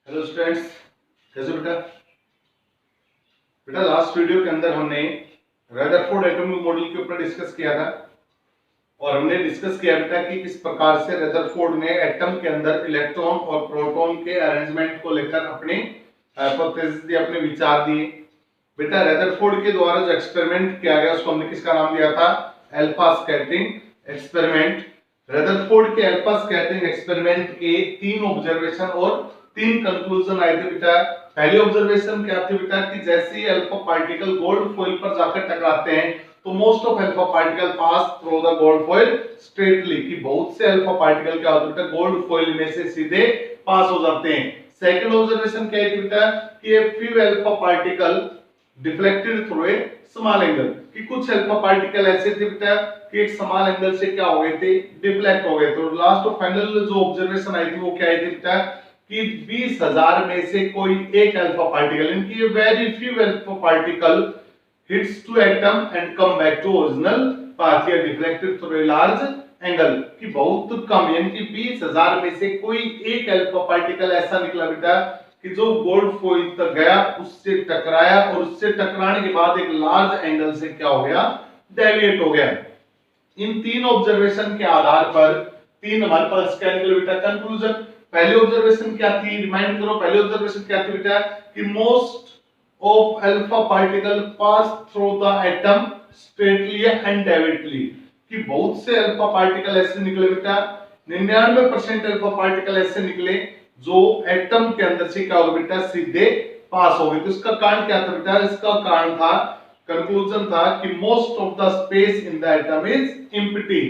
Hello students, कैसे हो बेटा? बेटा लास्ट वीडियो के अंदर हमने रदरफोर्ड एटॉमिक मॉडल के ऊपर डिस्कस किया था और हमने डिस्कस किया बेटा कि किस प्रकार से रदरफोर्ड ने एटम के अंदर इलेक्ट्रॉन और प्रोटॉन के अरेंजमेंट को लेकर अपने हाइपोथेसिस दिए, अपने विचार दिए। बेटा रदरफोर्ड के द्वारा जो एक्सपेरिमेंट किया गया उसको हमने किसका नाम दिया था? Alpha scattering experiment. रदरफोर्ड के अल्फा स्कैटरिंग एक्सपेरिमेंट के 3 ऑब्जर्वेशन और 3 कंक्लूजन आए थे बेटा। पहली ऑब्जर्वेशन क्या थी बेटा कि जैसे ही अल्फा पार्टिकल गोल्ड फॉइल पर जाकर टकराते हैं तो most of alpha particle pass through the gold foil straightly, कि बहुत से अल्फा पार्टिकल क्या होते हैं गोल्ड फॉइल में से सीधे पास हो जाते हैं। सेकंड ऑब्जर्वेशन क्या है बेटा कि a few alpha particle deflected through a small angle, कि कुछ अल्फा पार्टिकल ऐसे थे बेटा कि एक स्मॉल एंगल से क्या हो गए थे, डिफ्लेक्ट हो गए थे। और लास्ट और फाइनल जो ऑब्जर्वेशन आई थी वो क्या आई थी बेटा कि 20,000 में से कोई एक अल्फा पार्टिकल, इनकी very few alpha particle hits to atom and come back to original path या deflected through a large angle, कि बहुत कम यानी कि 20,000 में से कोई एक अल्फा पार्टिकल ऐसा निकला बेटा कि जो गोल्ड फॉइल तक गया, उससे टकराया और उससे टकराने के बाद एक लार्ज एंगल से क्या हो गया, डेविएट हो गया। इन 3 ऑब्जर्वेशन के आधार पर 3 हमारे पास क्या निकले बेटा कंक्लूजन। पहली ऑब्जर्वेशन क्या थी, रिमाइंड करो, पहली ऑब्जर्वेशन क्या थी बेटा कि most of alpha particle pass through the atom straightly and directly, कि बहुत से अल्फा पार्टिकल ऐसे निकले बेटा 99% अल्फा पार्टिकल ऐसे निकले जो एटम के अंदर से क्या हो गए बेटा सीधे पास हो गए। तो इसका कारण क्या था बेटा? इसका कारण था, कंक्लूजन था कि most of the space in the atom is empty,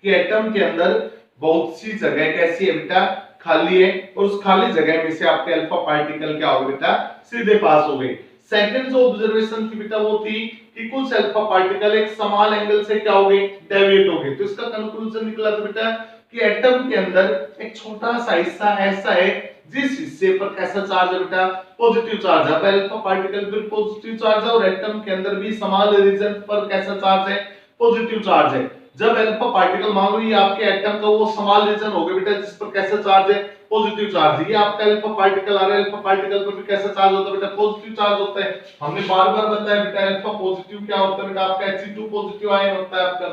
कि एटम के अंदर बहुत सी जगह कैसी है बेटा खाली है और उस खाली जगह में से आपके अल्फा पार्टिकल क्या हो गए बेटा सीधे पास हो गए। सेकंड जो ऑब्जर्वेशन थी बेटा वो थी कि कुछ अल्फा पार्टिकल एक समान एंगल से क्या हो गए, डेविएट हो गए। तो इसका कंक्लूजन निकला था बेटा कि एटम के अंदर एक छोटा सा हिस्सा ऐसा है जिस हिस्से पर कैसा चार्ज है बेटा, पॉजिटिव चार्ज है। अल्फा पार्टिकल पर पॉजिटिव चार्ज है और एटम के अंदर भी समान रीजन पर कैसा चार्ज है, पॉजिटिव चार्ज है। जब अल्फा पार्टिकल मान लो ये आपके एटम का वो स्मॉल रीजन हो गया बेटा जिस पर कैसा चार्ज है, पॉजिटिव चार्ज है। ये आपका अल्फा पार्टिकल आ रहा है, अल्फा पार्टिकल पर भी कैसा चार्ज होता है बेटा, पॉजिटिव चार्ज होता है। हमने बार बार बताया बेटा अल्फा पॉजिटिव क्या होता है बेटा, आपका He2 पॉजिटिव आयन होता है आपका।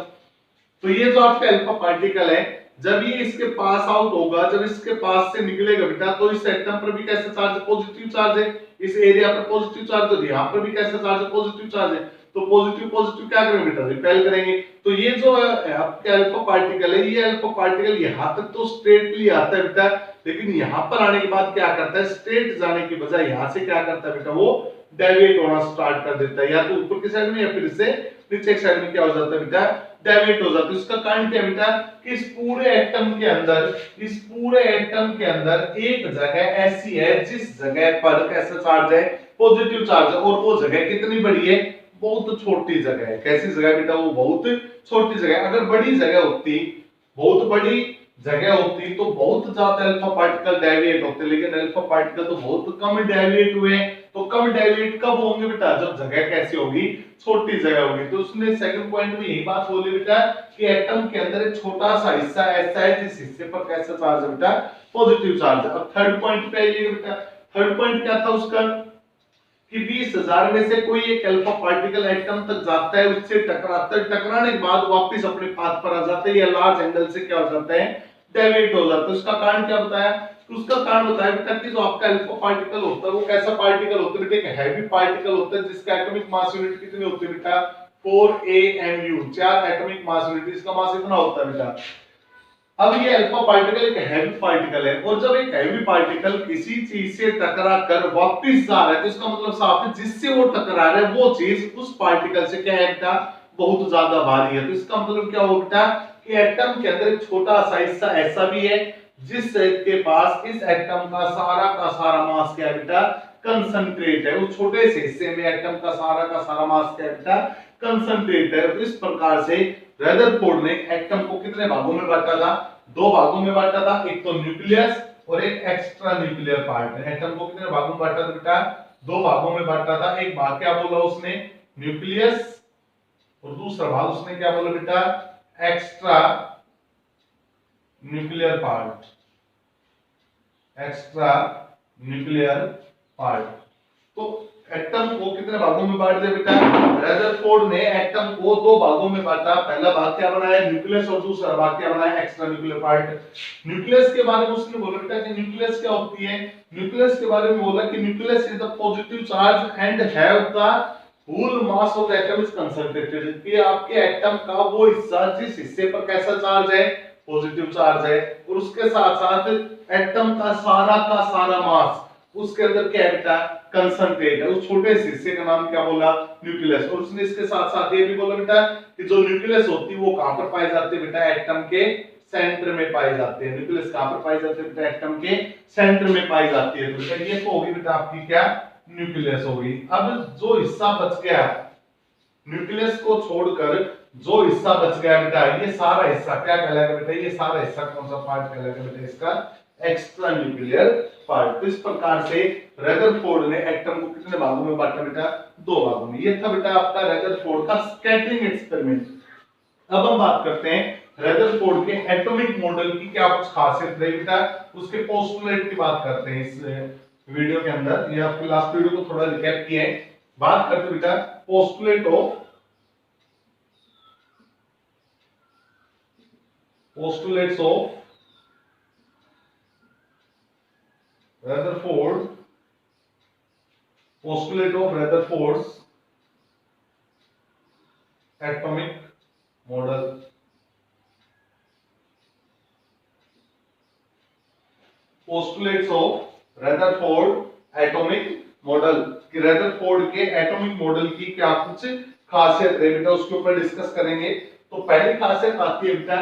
तो ये जो आपका अल्फा पार्टिकल है जब ये इसके पास आउट होगा, जब इसके पास से निकलेगा बेटा तो इस एटम पर भी कैसा चार्ज है, पॉजिटिव चार्ज है। इस एरिया पर पॉजिटिव चार्ज है, यहाँ पर भी कैसा चार्ज है, पॉजिटिव चार्ज है। तो पॉजिटिव पॉजिटिव क्या करेंगे बेटा, रिपेल करेंगे। तो ये जो आपके अल्फा पार्टिकल है, ये अल्फा पार्टिकल यहाँ तक तो स्ट्रेटली आता है बेटा, लेकिन यहाँ पर आने के बाद क्या करता है, स्ट्रेट जाने की बजाय यहाँ से क्या करता है बेटा, वो डेविएट होना स्टार्ट कर देता है, या तो ऊपर की साइड में या फिर से नीचे की साइड में क्या हो जाता है बेटा, डेविएट हो जाता है। इसका कारण क्या बेटा कि इस पूरे एटम के अंदर, इस पूरे एटम के अंदर एक जगह ऐसी है जिस जगह पर कैसा चार्ज है, पॉजिटिव चार्ज है। और वो जगह कितनी बड़ी है, बहुत छोटी जगह है। कैसी जगह बेटा, वो बहुत छोटी जगह। अगर बड़ी जगह होती, बहुत बड़ी जगह होती तो बहुत ज्यादा अल्फा पार्टिकल डेविएट होते, लेकिन अल्फा पार्टिकल तो बहुत कम डेविएट हुए। तो कम डेविएट कब होंगे बेटा, जब जगह कैसी होगी, छोटी जगह होगी। तो उसने सेकंड पॉइंट में यही बात बोली बेटा कि एटम के अंदर एक छोटा सा हिस्सा ऐसा है जिस हिस्से पर कैसा चार्ज है बेटा, पॉजिटिव चार्ज है। अब थर्ड पॉइंट पे आइए बेटा, थर्ड पॉइंट क्या था उसका कि 20,000 में से कोई एक अल्फा पार्टिकल एटम तक जाता है, उससे टकराता है, टकराने के बाद वापस अपने पाथ पर आ जाता है, या लार्ज एंगल से क्या हो जाता है, डेविएट हो जाता है। उसका कारण क्या बताया, उसका कारण बताया बेटा कि जो आपका अल्फा पार्टिकल होता है वो कैसा पार्टिकल होता है बेटा, एक हैवी पार्टिकल होता है जिसका एटॉमिक मास यूनिट कितनी होती है बेटा, 4 AMU, 4 एटॉमिक मास यूनिट, इसका मास इतना होता है बेटा। अब ये अल्फा पार्टिकल एक हैवी पार्टिकल है, और जब एक हैवी पार्टिकल किसी चीज से टकरा कर वापस जा रहा है तो इसका मतलब साफ है जिससे वो टकरा रहा है वो चीज उस पार्टिकल से क्या है बेटा, बहुत ज्यादा भारी है। तो इसका मतलब क्या हो बेटा कि एटम के अंदर एक छोटा सा हिस्सा ऐसा भी है जिसके पास इस एटम का सारा मास क्या है बेटा, कंसंट्रेट है। उस छोटे से हिस्से में एटम का सारा मास क्या है बेटा, कंसंट्रेट है। तो इस प्रकार से रदरफोर्ड ने एटम को कितने भागों में बांटा था, 2 भागों में बांटा था, एक तो न्यूक्लियस और एक एक्स्ट्रा न्यूक्लियर पार्ट। एटम को कितने भागों में बांटा था बेटा, 2 भागों में बांटा था। एक भाग क्या बोला उसने, न्यूक्लियस, और दूसरा भाग उसने क्या बोला बेटा, extra nuclear part, extra nuclear part. तो एटम को कितने भागों में बांट दिया बेटा? रदरफोर्ड ने एटम को दो भागों में बांटा। पहला भाग क्या बनाया? न्यूक्लियस, और दूसरा भाग क्या बनाया? Extra nuclear part. न्यूक्लियस के बारे में उसने बोला बेटा कि न्यूक्लियस क्या होती है? न्यूक्लियस के बारे में बोला कि nucleus is the positive charge and have the whole mass of the atom is concentrated. कि आपके एटम का वो हिस्सा जिस हिस्से पर कैसा चार्ज है? पॉजिटिव चार्ज है, और उसके साथ साथ एटम का सारा मास उसके अंदर क्या है बेटा? कंसंट्रेट है। उस छोटे से हिस्से का नाम क्या बोला? न्यूक्लियस। और उसने इसके साथ साथ ये भी बोला बेटा कि जो न्यूक्लियस होती है वो कहां पर पाई जाती है बेटा? एटम के सेंटर में पाई जाती है। न्यूक्लियस कहां पर पाई जाती है बेटा? एटम के सेंटर में पाई जाती है। तो ये तो होगी बेटा आपकी क्या? न्यूक्लियस होगी। अब जो हिस्सा बच गया न्यूक्लियस को छोड़कर, जो हिस्सा बच गया बेटा, ये सारा हिस्सा क्या कहलाएगा बेटा? ये सारा हिस्सा कौन सा पार्ट कहलाएगा बेटा? इसका एक्स्ट्रा न्यूक्लियर पार्ट। तो इस प्रकार से रदरफोर्ड ने एटम को कितने भागों में बांटा बेटा? दो भागों में। ये था बेटा आपका रदरफोर्ड का स्कैटरिंग एक्सपेरिमेंट। अब हम बात करते हैं रदरफोर्ड के एटॉमिक मॉडल की क्या कुछ खासियत रही बेटा, उसके पोस्टुलेट की बात करते हैं इस वीडियो के अंदर। ये आपके लास्ट वीडियो को थोड़ा रिकैप किया है। बात करते हैं बेटा postulates of Rutherford, postulate of Rutherford's atomic model। postulates of Rutherford atomic model कि रदरफोर्ड के एटॉमिक मॉडल की क्या कुछ खासियत है बेटा, उसके ऊपर डिस्कस करेंगे। तो पहली खासियत आती है बेटा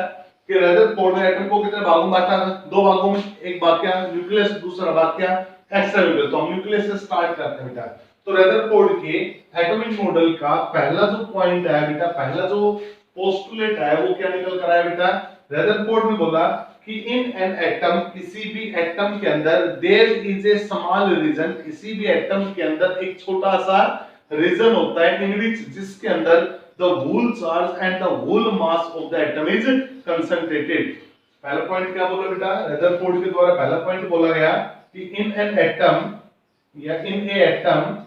कि रदरफोर्ड ने एटम को कितने भागों में बांटा? दो भागों में। एक भाग क्या? न्यूक्लियस, दूसरा भाग क्या? Extra nucleus. तो हम न्यूक्लियस से स्टार्ट करते हैं बेटा। तो रदरफोर्ड के एटॉमिक मॉडल का पहला जो पॉइंट है बेटा, पहला जो पोस्टुलेट है वो क्या निकल कर आया बेटा? रदरफोर्ड ने बोला कि इन एन एटम, किसी भी एटम के अंदर, there is a small region, किसी भी एटम के अंदर एक छोटा सा रीजन होता है, इन विच, जिसके अंदर the whole charge and the whole mass of the atom is concentrated। पहला पॉइंट क्या बोला बेटा? रदरफोर्ड के द्वारा पहला पॉइंट बोला गया कि इन एन एटम या इन ए atom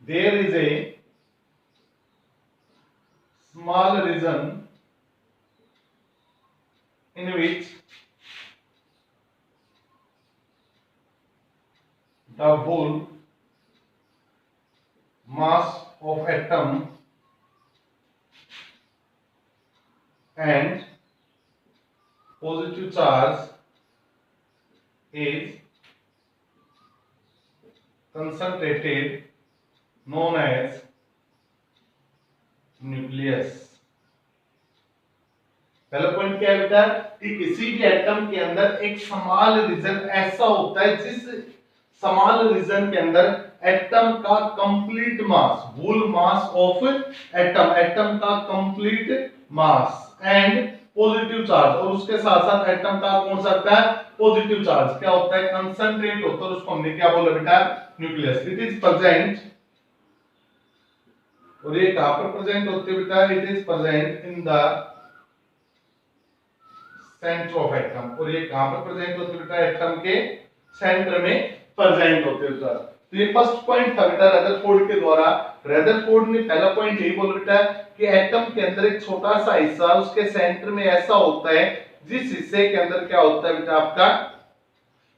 there is a small region in which the whole mass of atom and positive charge is concentrated, known as nucleus। पहला पॉइंट क्या है बेटा कि किसी भी एटम के अंदर एक स्मॉल रीजन ऐसा होता है जिस स्मॉल रीजन के अंदर एटम का complete mass, whole mass of atom, atom का complete mass and positive charge, और उसके साथ साथ एटम का कौन सा होता है? पॉजिटिव चार्ज क्या होता है? कंसंट्रेट होता है। उसको हमने क्या बोला बेटा? न्यूक्लियस। इट इज प्रेजेंट, और ये कहां पर प्रेजेंट होते हैं बेटा? It is present in the centre of atom. और ये कहां पर प्रेजेंट होते हैं बेटा? एटम के सेंटर में प्रेजेंट होते हैं बेटा। तो ये फर्स्ट पॉइंट था बेटा रदरफोर्ड के द्वारा। रदरफोर्ड ने पहला पॉइंट यही बोला बेटा कि एटम के अंदर एक छोटा सा हिस्सा उसके सेंटर में ऐसा होता है जिस हिस्से के अंदर क्या होता है बेटा? आपका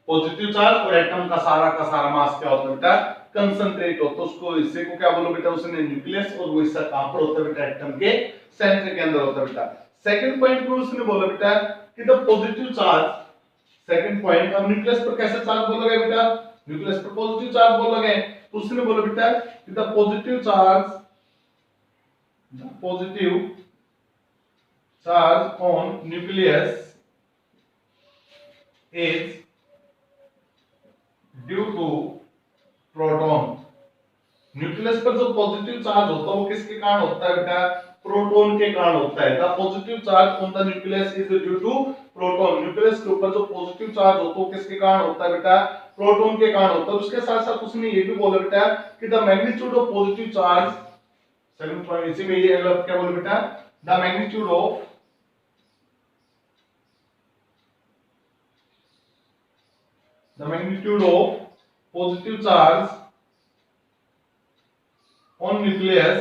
पॉजिटिव चार्ज, और एटम का सारा मास क्या होता है बेटा? कंसंट्रेट होता है। उसको हिस्से को क्या बोलो बेटा? उसने न्यूक्लियस, और वो हिस्सा कहां पर होता है बेटा? एटम के सेंटर के अंदर होता है बेटा। सेकंड पॉइंट में उसने बोला बेटा कि the positive charge, second point, अब न्यूक्लियस पर कैसे चार्ज बोला गया बेटा? न्यूक्लियस पर पॉजिटिव चार्ज बोला गया। तो उसने बोला बेटा कि the positive charge on nucleus is due to proton. Nucleus पर जो पॉजिटिव चार्ज होता है वो किसके कारण होता है बेटा? प्रोटॉन के कारण होता है। The positive charge on the nucleus is due to proton. Nucleus के ऊपर जो पॉजिटिव चार्ज होता है वो किसके कारण होता है बेटा? प्रोटॉन के कारण होता है। उसके साथ साथ उसने ये भी बोला बेटा कि the magnitude of positive charge, second point इसी में ये क्या बोला बेटा? The magnitude of the magnitude of positive charge on nucleus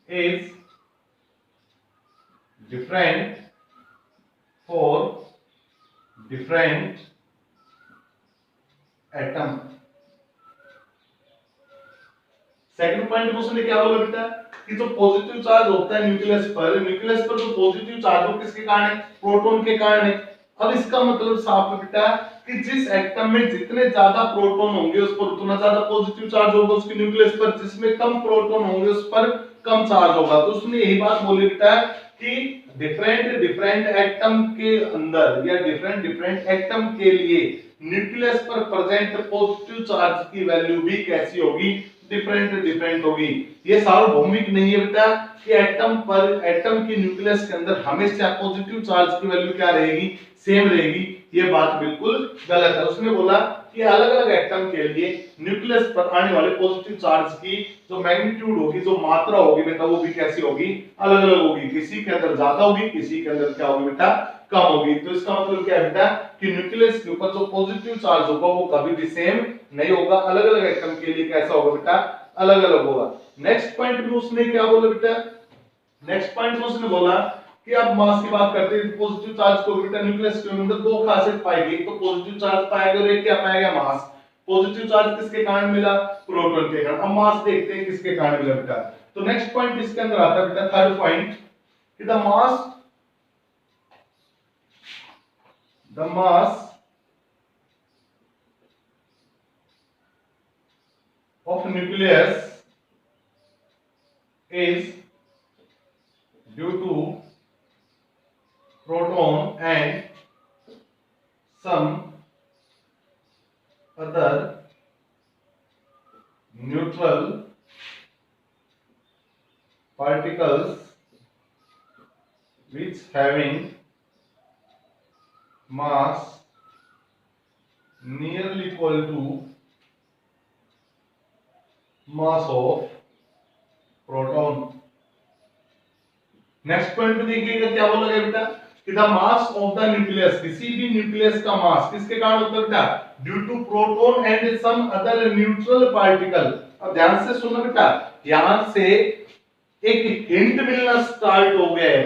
is different for different atom. Second point में उसने क्या बोला बेटा कि जो पॉजिटिव चार्ज होता है न्यूक्लियस पर जो पॉजिटिव चार्ज हो किसके कारण है, प्रोटॉन के कारण है। अब इसका मतलब साफ है बेटा कि जिस एटम में जितने ज्यादा प्रोटॉन होंगे उस पर उतना ज्यादा पॉजिटिव चार्ज होगा उसके न्यूक्लियस पर, जिसमें कम प्रोटॉन होंगे उस पर कम चार्ज होगा। तो उसने यही बात बोली बेटा कि डिफरेंट डिफरेंट एटम के अंदर या डिफरेंट डिफरेंट एटम के लिए न्यूक्लियस पर प्रेजेंट पॉजिटिव चार्ज की वैल्यू भी कैसी होगी, डिफरेंट डिफरेंट होगी। ये सार्वभौमिक नहीं है बेटा कि एटम के न्यूक्लियस के अंदर हमेशा पॉजिटिव चार्ज की वैल्यू क्या रहेगी, सेम रहेगी। ये बात बिल्कुल गलत है। उसने बोला कि अलग अलग एटम के लिए न्यूक्लियस पर आने वाले पॉजिटिव चार्ज की जो मैग्नीट्यूड होगी, जो मात्रा होगी बेटा, वो भी कैसी होगी, अलग अलग होगी। किसी के अंदर ज्यादा होगी, किसी के अंदर क्या होगी बेटा, कम होगी। तो इसका मतलब क्या है बेटा कि न्यूक्लियस के ऊपर जो पॉजिटिव चार्ज होगा वो कभी भी सेम नहीं होगा। अलग अलग एटम के लिए कैसा होगा बेटा, अलग अलग होगा। नेक्स्ट पॉइंट में उसने क्या बोला बेटा, नेक्स्ट पॉइंट में उसने बोला कि अब मास की बात करते हैं। पॉजिटिव चार्ज को बेटा न्यूक्लियस के अंदर दो खासियत पाएगी, एक तो पॉजिटिव चार्ज पाएगा और एक क्या पाएगा, मास। पॉजिटिव चार्ज किसके कारण मिला, प्रोटॉन के कारण। अब मास देखते हैं किसके कारण मिला बेटा। तो नेक्स्ट पॉइंट इसके अंदर आता है बेटा, थर्ड पॉइंट कि the mass of nucleus is due to proton and some other neutral particles which having mass nearly equal to mass of proton। Next point में देखिएगा क्या बोला गया बेटा कि the mass of the nucleus, किसी भी न्यूक्लियस का मास किसके कारण होता है बेटा, due to proton and some other neutral particle. अब ध्यान से सुनो बेटा, यहां से एक हिंट मिलना स्टार्ट हो गया है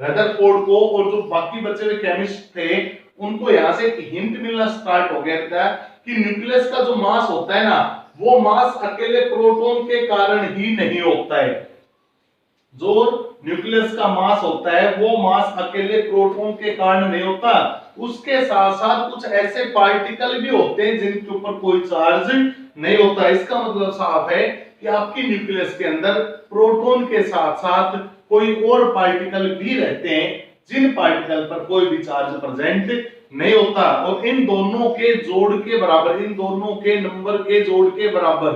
रदरफोर्ड को, और जो बाकी बचे हुए केमिस्ट थे उनको यहां से एक हिंट मिलना स्टार्ट हो गया बेटा कि न्यूक्लियस का जो मास होता है ना, वो मास अकेले प्रोटॉन के कारण ही नहीं होता है। जो न्यूक्लियस का मास होता है वो मास अकेले प्रोटॉन के कारण नहीं होता, उसके साथ साथ कुछ ऐसे पार्टिकल भी होते हैं जिनके ऊपर कोई चार्ज नहीं होता। इसका मतलब साफ है कि आपकी न्यूक्लियस के अंदर प्रोटॉन के साथ साथ कोई और पार्टिकल भी रहते हैं जिन पार्टिकल पर कोई भी चार्ज प्रेजेंट नहीं होता, और इन दोनों के जोड़ के बराबर, इन दोनों के नंबर के जोड़ के बराबर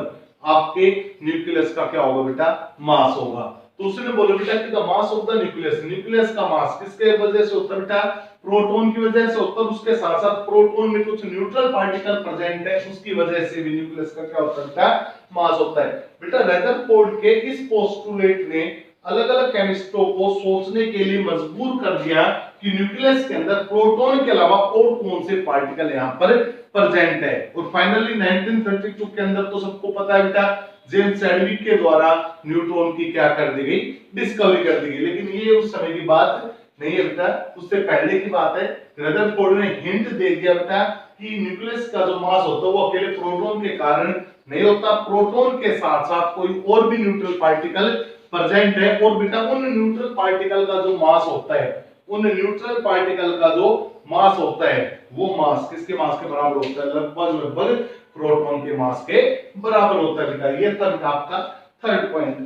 आपके न्यूक्लियस का क्या होगा बेटा, मास होगा। तो उसने बोला बेटा कि the mass of the nucleus, nucleus का मास किसके वजह से होता है बेटा, प्रोटॉन की वजह से होता है। उसके साथ साथ प्रोटॉन में कुछ न्यूट्रल पार्टिकल प्रेजेंट है, उसकी वजह से भी न्यूक्लियस का क्या होता है बेटा, मास होता है। बेटा रदरफोर्ड के इस पोस्टुलेट ने अलग अलग केमिस्टों को सोचने के लिए मजबूर कर दिया कि न्यूक्लियस के अंदर प्रोटॉन के अलावा और कौन से पार्टिकल यहाँ पर प्रेजेंट है। और फाइनली 1932 के अंदर तो सबको पता है बेटा जेम्स चैडविक के द्वारा न्यूट्रॉन की क्या कर दी गई, डिस्कवरी कर दी गई। लेकिन ये उस समय की बात नहीं है बेटा, उससे पहले की बात है। रदरफोर्ड ने हिंट दे दिया बेटा कि न्यूक्लियस का जो मास होता है वो अकेले प्रोटॉन के कारण नहीं होता, प्रोटॉन के साथ साथ कोई और भी न्यूट्रल पार्टिकल प्रेजेंट है। और बेटा उन न्यूट्रल पार्टिकल का जो मास होता है, उन न्यूट्रल पार्टिकल का जो मास होता है वो मास किसके मास के बराबर होता है, लगभग प्रोटॉन के मास के बराबर होता है बेटा। ये था बेटा आपका थर्ड पॉइंट।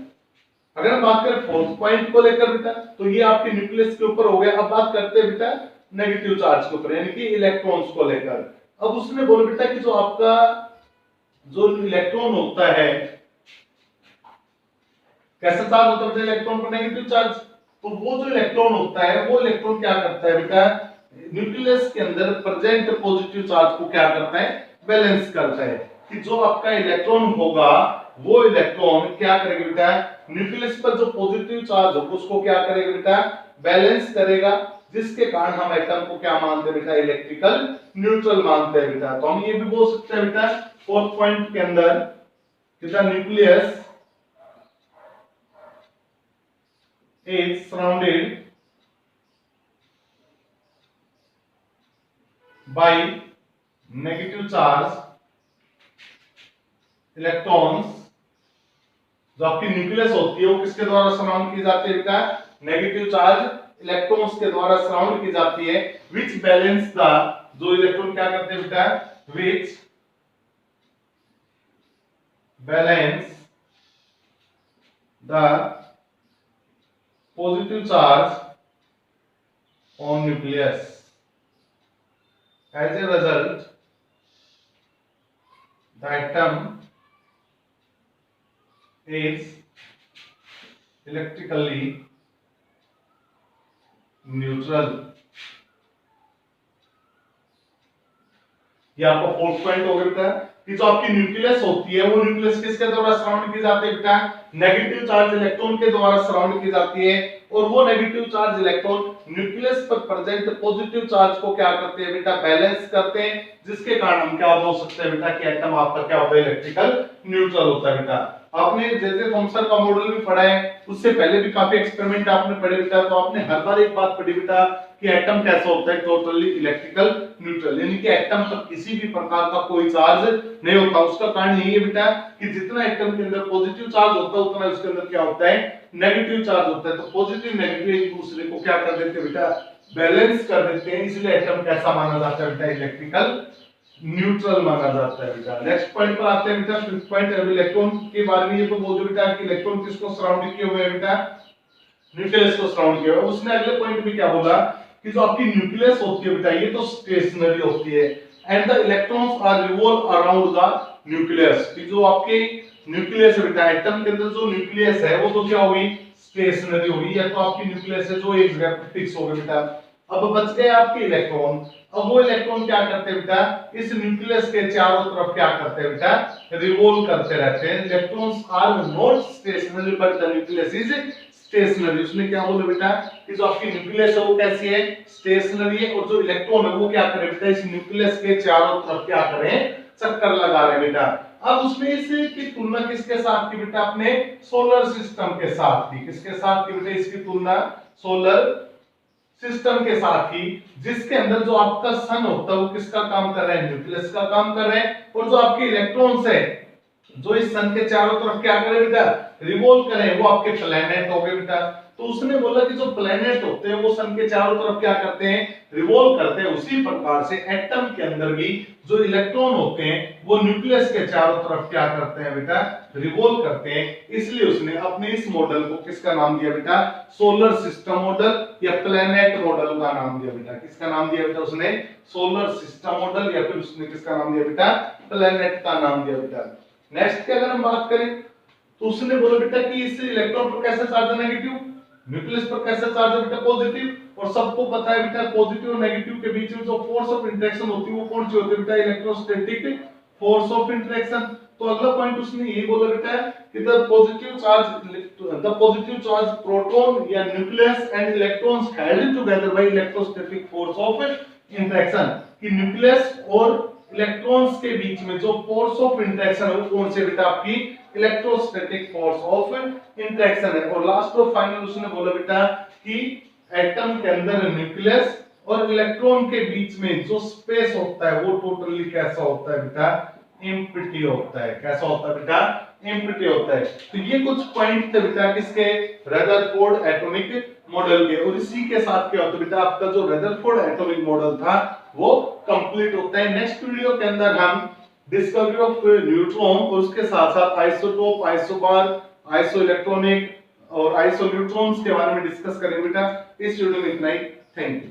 अगर हम बात करें फोर्थ पॉइंट को लेकर बेटा, तो ये आपके न्यूक्लियस के ऊपर हो गया। अब बात करते हैं बेटा नेगेटिव चार्ज के ऊपर, यानी कि इलेक्ट्रॉन्स को लेकर। अब उसने बोला बेटा कि जो आपका जो इलेक्ट्रॉन होता है, कैसा चार्ज होता है इलेक्ट्रॉन पर, नेगेटिव चार्ज। तो वो जो इलेक्ट्रॉन होता है वो इलेक्ट्रॉन क्या करता है बेटा, न्यूक्लियस के अंदर प्रेजेंट पॉजिटिव चार्ज को क्या करता है, बैलेंस करता है। कि जो आपका इलेक्ट्रॉन होगा वो इलेक्ट्रॉन क्या करेगा बेटा, न्यूक्लियस पर जो पॉजिटिव चार्ज होगा उसको क्या करेगा बेटा, बैलेंस करेगा। जिसके कारण हम एटम को क्या मानते हैं बेटा, इलेक्ट्रिकल न्यूट्रल मानते हैं बेटा। तो हम ये भी बोल सकते हैं बेटा फोर्थ पॉइंट के अंदर कि the nucleus is surrounded by negative charge electrons। जो आपकी न्यूक्लियस होती है वो किसके द्वारा सराउंड की जाती है बेटा, नेगेटिव चार्ज इलेक्ट्रॉन्स के द्वारा सराउंड की जाती है। विच बैलेंस द, जो इलेक्ट्रॉन क्या करते हैं बेटा, विच balance the positive charge on nucleus। As a result, the atom is electrically neutral। ये आपका फोर्थ पॉइंट हो गया बेटा कि जो आपकी न्यूक्लियस होती है वो न्यूक्लियस किसके द्वारा सराउंड की जाती है बेटा, नेगेटिव चार्ज इलेक्ट्रॉन के द्वारा सराउंड की जाती है। और वो नेगेटिव चार्ज इलेक्ट्रॉन न्यूक्लियस पर प्रेजेंट पॉजिटिव चार्ज को क्या करते हैं बेटा, बैलेंस करते हैं, जिसके कारण हम क्या बोल सकते हैं बेटा कि एटम आपका क्या होता है, इलेक्ट्रिकल न्यूट्रल होता है बेटा। आपने जैसे थॉमसन का मॉडल भी पढ़ा है, उससे पहले भी काफी एक्सपेरिमेंट आपने पढ़े बेटा, तो आपने हर बार एक बात पढ़ी बेटा कि एटम कैसा होता है, टोटली इलेक्ट्रिकल न्यूट्रल, यानी कि एटम पर किसी भी प्रकार का कोई चार्ज नहीं होता। उसका कारण यही है बेटा कि जितना एटम के अंदर पॉजिटिव चार्ज होता है उतना उसके अंदर क्या होता है, नेगेटिव चार्ज होता है। तो पॉजिटिव नेगेटिव एक दूसरे को क्या कर देते हैं बेटा, बैलेंस कर देते हैं, इसलिए एटम कैसा माना जाता है बेटा, इलेक्ट्रिकल न्यूट्रल माना जाता है बेटा। नेक्स्ट पॉइंट पर आते हैं बेटा, फिफ्थ पॉइंट इलेक्ट्रॉन के बारे में। ये तो बोल दो बेटा कि इलेक्ट्रॉन किसको सराउंड किए हुए हैं बेटा, न्यूक्लियस को सराउंड किया हुआ। उसने अगले पॉइंट में क्या बोला कि जो आपकी न्यूक्लियस होती है बेटा ये तो स्टेशनरी होती है, and the electrons are revolve around the nucleus. कि जो आपके न्यूक्लियस है बेटा, एटम के अंदर जो न्यूक्लियस है वो तो क्या होगी, स्टेशनरी होगी, या तो आपकी न्यूक्लियस है जो एक जगह पर फिक्स हो गई बेटा। अब बच गए आपके इलेक्ट्रॉन। अब वो इलेक्ट्रॉन क्या करते हैं बेटा, इस न्यूक्लियस के चारों तरफ क्या करते हैं बेटा, रिवॉल्व करते रहते हैं। Electrons are not stationary but the nucleus is stationary. उसने क्या बोला बेटा कि जो आपकी न्यूक्लियस है वो कैसी है, स्टेशनरी है, और जो इलेक्ट्रॉन है वो क्या करे बेटा, इस न्यूक्लियस के चारों तरफ क्या करें, चक्कर लगा रहे बेटा। अब उसमें इसकी तुलना किसके साथ की बेटा, अपने सोलर सिस्टम के साथ की। किसके साथ की बेटा, इसकी तुलना सोलर सिस्टम के साथ ही, जिसके अंदर जो आपका सन होता है वो किसका काम कर रहा है, न्यूक्लियस का काम कर रहे हैं, और जो आपके इलेक्ट्रॉन्स है जो इस सन के चारों तरफ क्या करे बेटा, रिवॉल्व करें, वो आपके प्लैनेट हो गए बेटा। तो उसने बोला कि जो प्लैनेट होते हैं वो सन के चारों तरफ क्या करते हैं, रिवॉल्व करते हैं। उसी प्रकार से एटम के अंदर भी जो इलेक्ट्रॉन होते हैं वो न्यूक्लियस के चारों तरफ क्या करते हैं बेटा, रिवॉल्व करते हैं। इसलिए उसने अपने इस मॉडल को किसका नाम दिया बेटा, सोलर सिस्टम मॉडल या प्लैनेट मॉडल का नाम दिया बेटा। किसका नाम दिया बेटा उसने, सोलर सिस्टम मॉडल, या फिर उसने किसका नाम दिया बेटा, प्लैनेट का नाम दिया बेटा। नेक्स्ट की अगर हम बात करें तो उसने बोला बेटा कि इस इलेक्ट्रॉन पर कैसा चार्ज है, नेगेटिव, न्यूक्लियस पर कैसा चार्ज है बेटा, पॉजिटिव। और सबको पता है बेटा पॉजिटिव और नेगेटिव के बीच में जो फोर्स ऑफ इंटरेक्शन होती है वो कौन सी होती है बेटा, इलेक्ट्रोस्टैटिक फोर्स ऑफ इंटरेक्शन। तो अगला पॉइंट उसने ये बोला बेटा कि द पॉजिटिव चार्ज प्रोटॉन या nucleus and electrons held together by electrostatic force of interaction. कि न्यूक्लियस और इलेक्ट्रॉन्स के बीच में जो फोर्स ऑफ इंटरेक्शन है वो कौन सी बेटा, आपकी इलेक्ट्रोस्टैटिक फोर्स ऑफ इंटरेक्शन है। और लास्ट और फाइनल उसने बोला बेटा कि एटम के अंदर न्यूक्लियस और इलेक्ट्रॉन के बीच में जो स्पेस होता है वो टोटली कैसा होता है बेटा, एम्प्टी होता है। कैसा होता है बेटा, एम्प्टी होता है। तो ये कुछ पॉइंट थे बेटा किसके, रदरफोर्ड एटॉमिक मॉडल के। और इसी के साथ क्या होता है बेटा, आपका जो रदरफोर्ड एटॉमिक मॉडल था वो कंप्लीट होता है। नेक्स्ट वीडियो के अंदर हम डिस्कवरी ऑफ न्यूट्रॉन और उसके साथ साथ आइसोटोप, आइसोबार, आइसो इलेक्ट्रॉनिक और आइसो न्यूट्रॉन्स के बारे में डिस्कस करेंगे बेटा। इस वीडियो में इतना ही। Thank you.